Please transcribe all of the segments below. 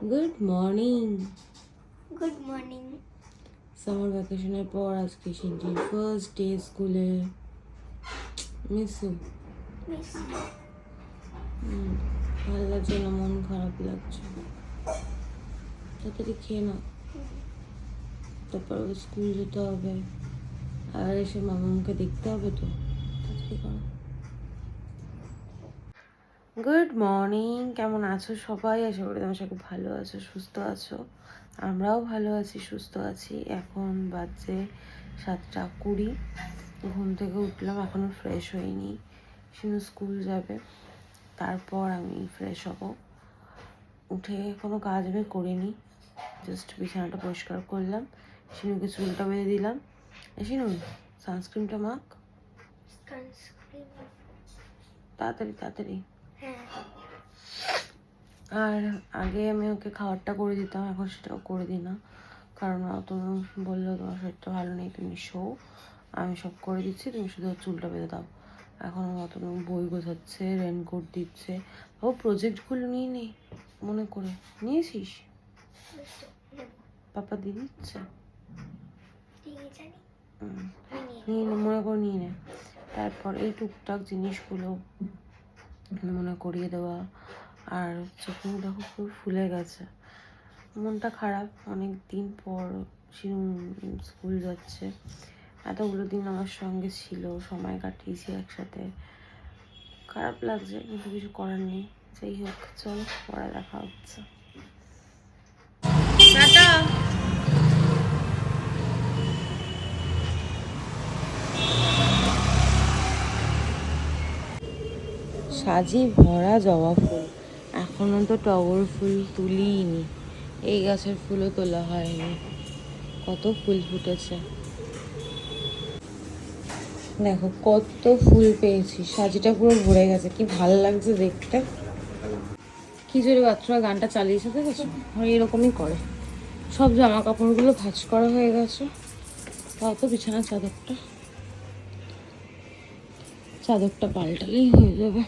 Good morning. Good morning. Summer ভ্যাকেশনের পর আজকে সিনজির ফার্স্ট ডে স্কুলে। Miss you. মিস ভালো লাগছে না, মন খারাপ লাগছে। তাড়াতাড়ি খেয়ে না, তারপর স্কুল যেতে হবে, আর এসে মামাকে দেখতে হবে তো। তাড়াতাড়ি করো। গুড মর্নিং, কেমন আছো সবাই? আশা করি তোমার সাথে ভালো আছো, সুস্থ আছো। আমরাও ভালো আছি, সুস্থ আছি। এখন বাজে 7:20। ঘুম থেকে উঠলাম, এখনও ফ্রেশ হইনি। শিনু স্কুল যাবে, তারপর আমি ফ্রেশ হব। উঠে কোনো কাজ আমি করিনি, জাস্ট বিছানাটা পরিষ্কার করলাম, শিনুকে চুলটা বেঁধে দিলাম। শিনু, সানস্ক্রিনটা মাখ সানস্ক্রিন। তাড়াতাড়ি তাড়াতাড়ি। হ্যাঁ। আর আগে আমি ওকে খাবারটা করে দিতাম, এখন সেটাও করে দিই না, কারণ তুমি বললো তোমার শরীরটা ভালো নেই, তুমি শো, আমি সব করে দিচ্ছি, তুমি শুধু চুলটা বেঁধে দাও। এখন মতন বই গোছাচ্ছে, রেনকোট দিচ্ছে। ও প্রজেক্টগুলো নিয়ে নে, মনে করে নিয়েছিস? পাপা দিয়ে দিচ্ছে, নিয়ে নে, মনে করে নিয়ে নে। তারপর এই টুকটাক জিনিসগুলো মনে করিয়ে দেওয়া। আর চোখে দেখো পুরো ফুলে গেছে, মনটা খারাপ। অনেক দিন পর শিরু স্কুল যাচ্ছে, এতগুলো দিন আমার সঙ্গে ছিল, সময় কাটিয়েছি একসাথে, খারাপ লাগছে, কিন্তু কিছু করার নেই। যাই হোক, চল পড়া দেখা হচ্ছে। সাজি ভরা জবা ফুল, এখনো তো টগর ফুল তুলিনি, এই গাছের ফুলও তোলা হয়নি। কত ফুল ফুটেছে দেখো, কত ফুল পেয়েছি, সাজিটা পুরো ভরে গেছে, কি ভালো লাগছে দেখতে। কি জোরে বাথরুমে গানটা চালিয়েছে দেখেছো? আর এরকমই করে। সব জামা কাপড়গুলো ভাঁজ করা হয়ে গেছে, তাও তো বিছানার চাদরটা পাল্টালেই হয়ে যাবে।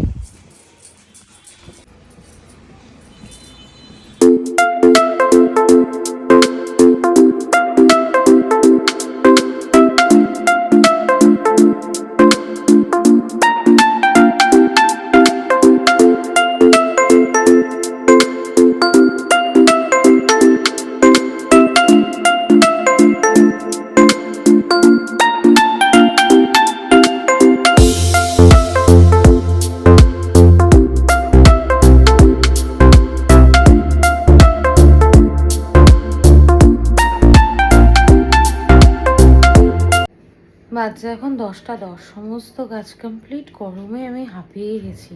বাজে এখন 10:10, সমস্ত কাজ কমপ্লিট। গরমে আমি হাঁপিয়ে গেছি,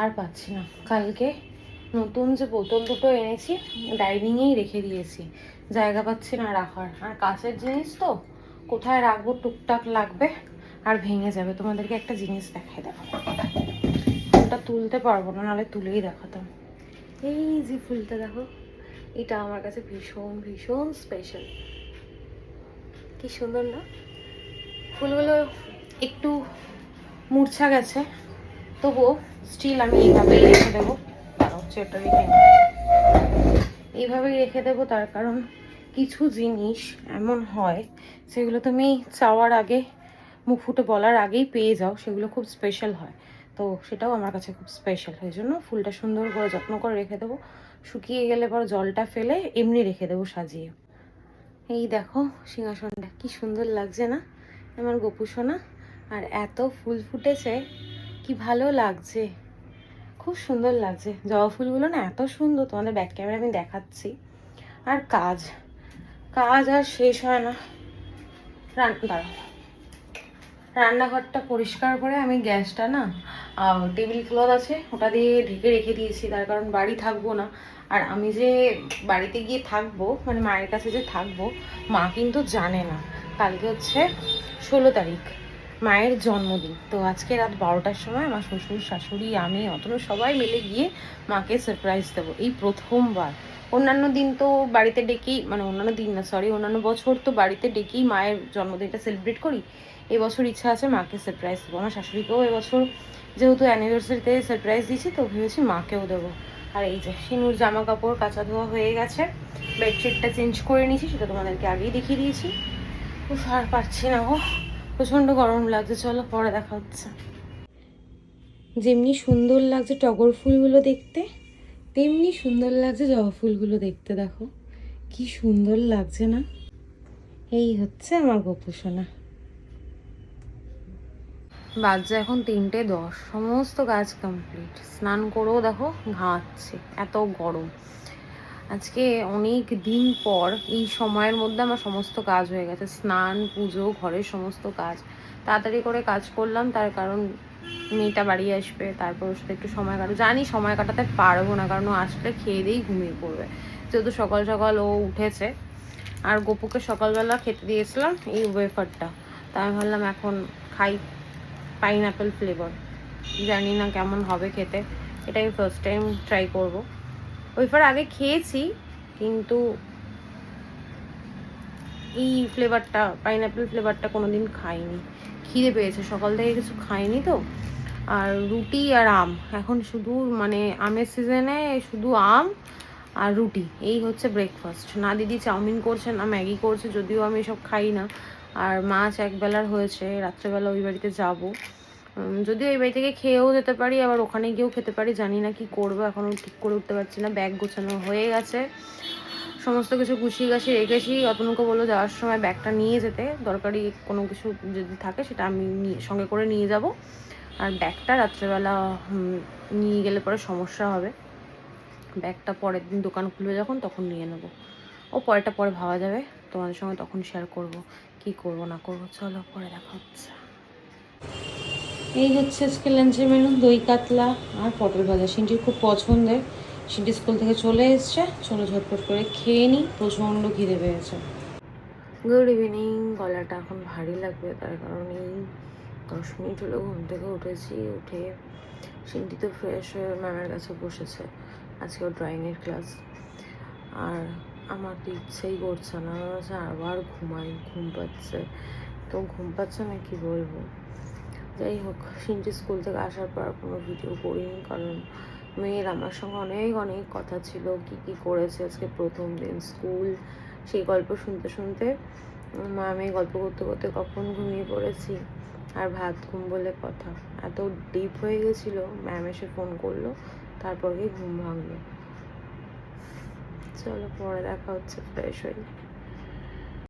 আর পাচ্ছি না। কালকে নতুন যে বোতল দুটো এনেছি, ডাইনিংয়েই রেখে দিয়েছি, জায়গা পাচ্ছি না রাখার। আর কাঁচের জিনিস তো কোথায় রাখবো, টুকটাক লাগবে আর ভেঙে যাবে। তোমাদেরকে একটা জিনিস দেখাই, দেখো, ফুলটা তুলতে পারবো না, নাহলে তুলেই দেখাতাম। এই যে ফুলটা দেখো, এটা আমার কাছে ভীষণ ভীষণ স্পেশাল। কি সুন্দর না? ফুলগুলো একটু মূর্ছা গেছে, তবুও স্টিল আমি এইভাবেই রেখে দেবো। এইভাবেই রেখে দেবো, তার কারণ কিছু জিনিস এমন হয় সেগুলো তুমি চাওয়ার আগে, মুখ ফুটে বলার আগেই পেয়ে যাও, সেগুলো খুব স্পেশাল হয়। তো সেটাও আমার কাছে খুব স্পেশাল, এই জন্য ফুলটা সুন্দর করে যত্ন করে রেখে দেবো। শুকিয়ে গেলে পর জলটা ফেলে এমনি রেখে দেবো সাজিয়ে। এই দেখো সিংহাসনটা কি সুন্দর লাগছে না আমার গপু সোনা? আর এত ফুল ফুটেছে, কি ভালো লাগছে, খুব সুন্দর লাগছে। জবা ফুলগুলো না এত সুন্দর, তোমাদের ব্যাক ক্যামেরা আমি দেখাচ্ছি। আর কাজ কাজ আর শেষ হয় না। রান্নাঘরটা পরিষ্কার করে আমি গ্যাসটা না, টেবিল ক্লথ আছে ওটা দিয়ে ঢেকে রেখে দিয়েছি, তার কারণ বাড়ি থাকবো না। আর আমি যে বাড়িতে গিয়ে থাকবো, মানে মায়ের কাছে যে থাকবো, মা কিন্তু জানে না। কালকে হচ্ছে 16 তারিখ, মায়ের জন্মদিন। তো আজকে রাত 12টার সময় আমার শ্বশুর শাশুড়ি আমি সবাই মিলে গিয়ে মাকে সারপ্রাইজ দেবো, এই প্রথমবার। অন্যান্য দিন তো বাড়িতে ডেকেই, মানে অন্যান্য দিন না, সরি, অন্যান্য বছর তো বাড়িতে ডেকেই মায়ের জন্মদিনটা সেলিব্রেট করি। এবছর ইচ্ছা আছে মাকে সারপ্রাইজ দেবো। আমার শাশুড়িকেও এবছর যেহেতু অ্যানিভার্সারিতে সারপ্রাইজ দিয়েছি, তো ভেবেছি মাকেও দেবো। আর এই যে শিনুর জামা কাপড় কাচা ধোয়া হয়ে গেছে, বেডশিটটা চেঞ্জ করে নিয়েছি, সেটা তোমাদেরকে আগেই দেখিয়ে দিয়েছি। উফ, আর পারছি না গো, প্রচণ্ড গরম লাগছে। চলো পরে দেখা হচ্ছে। যেমনি সুন্দর লাগছে টগর ফুলগুলো দেখতে, তেমনি সুন্দর লাগছে জবা ফুলগুলো দেখতে। দেখো কি সুন্দর লাগছে না? এই হচ্ছে আমার গোপুসোনা। বাজে এখন 3:10, সমস্ত কাজ কমপ্লিট। স্নান করেও দেখো ঘামাচ্ছে, এত গরম। আজকে অনেক দিন পর এই সময়ের মধ্যে আমার সমস্ত কাজ হয়ে গেছে, স্নান, পুজো, ঘরের সমস্ত কাজ তাড়াতাড়ি করে কাজ করলাম। তার কারণ মেয়েটা বাড়ি আসবে, তারপর ওর সাথে একটু সময় কাটাবো। জানি সময় কাটাতে পারবো না, কারণ ও আসলে খেয়ে দিয়েই ঘুমিয়ে পড়বে, যেহেতু সকাল সকাল ও উঠেছে। আর গপুকে সকালবেলা খেতে দিয়েছিলাম এই ওয়েফারটা, তা আমি ভাবলাম এখন খাই পাইনঅ্যাপেল ফ্লেভার। জানি না কেমন হবে খেতে, এটা আমি ফার্স্ট টাইম ট্রাই করবো। ওয়েফার আগে খেয়েছি, কিন্তু এই ফ্লেভারটা, পাইনঅ্যাপেল ফ্লেভারটা কোনোদিন খাইনি। খিদে পেয়েছে, সকাল থেকে কিছু খাইনি তো। আর রুটি আর আম, এখন শুধু মানে আমের সিজনে শুধু আম আর রুটি, এই হচ্ছে ব্রেকফাস্ট। না দিদি চাউমিন করছে, না ম্যাগি করছে, যদিও আমি এসব খাই না। আর মাছ একবেলার হয়েছে, রাত্রেবেলা ওই বাড়িতে যাব। যদিও এই বাড়ি থেকে খেয়েও যেতে পারি, আবার ওখানে গিয়েও খেতে পারি, জানি না কি করবো, এখনও ঠিক করে উঠতে পারছি না। ব্যাগ গোছানো হয়ে গেছে, সমস্ত কিছু গুছিয়ে গাছিয়ে রেখেছি। অতনুকে বললো যাওয়ার সময় ব্যাগটা নিয়ে যেতে, দরকারি কোনো কিছু যদি থাকে সেটা আমি সঙ্গে করে নিয়ে যাব। আর ব্যাগটা রাত্রেবেলা নিয়ে গেলে পরে সমস্যা হবে, ব্যাগটা পরের দিন দোকান খুলবে যখন তখন নিয়ে নেবো। ও পরেরটা পরে ভাবা যাবে, তোমাদের সঙ্গে তখন শেয়ার করব কি করব না করব। চলো পরে দেখা হচ্ছে। এই হচ্ছে আজকে লাঞ্চের মেনু, দই কাতলা আর পটল ভাজা। সিন্টির খুব পছন্দের, সিন্টি স্কুল থেকে চলে এসছে, চলো ঝটপট করে খেয়ে নিই, প্রচণ্ড খিদে পেয়েছে। Good evening. গলাটা এখন ভারী লাগবে, তার কারণ এই 10 মিনিট হলো ঘুম থেকে উঠেছি। উঠে সিন্টি তো ফ্রেশ হয়ে ম্যামের কাছে বসেছে, আজকে ওর ড্রয়িংয়ের ক্লাস। আর আমার তো ইচ্ছেই করছে না, আবার ঘুমাই, ঘুম পাচ্ছে। তো ঘুম পাচ্ছে না কি বলবো। যাই হোক, সিন্টি স্কুল থেকে আসার পর কোনো ভিডিও করিনি, কারণ মেয়ের আমার সঙ্গে অনেক অনেক কথা ছিল, কি কি করেছে আজকে প্রথম দিন স্কুল, সেই গল্প শুনতে শুনতে আমি গল্প করতে করতে কখন ঘুমিয়ে পড়েছি। আর ভাত ঘুম বলে কথা, এত ডিপ হয়ে গেছিলো। ম্যাম এসে ফোন করলো, তারপর গিয়ে ঘুম ভাঙলো। চলো পরে দেখা হচ্ছে ফ্রেশ হয়ে।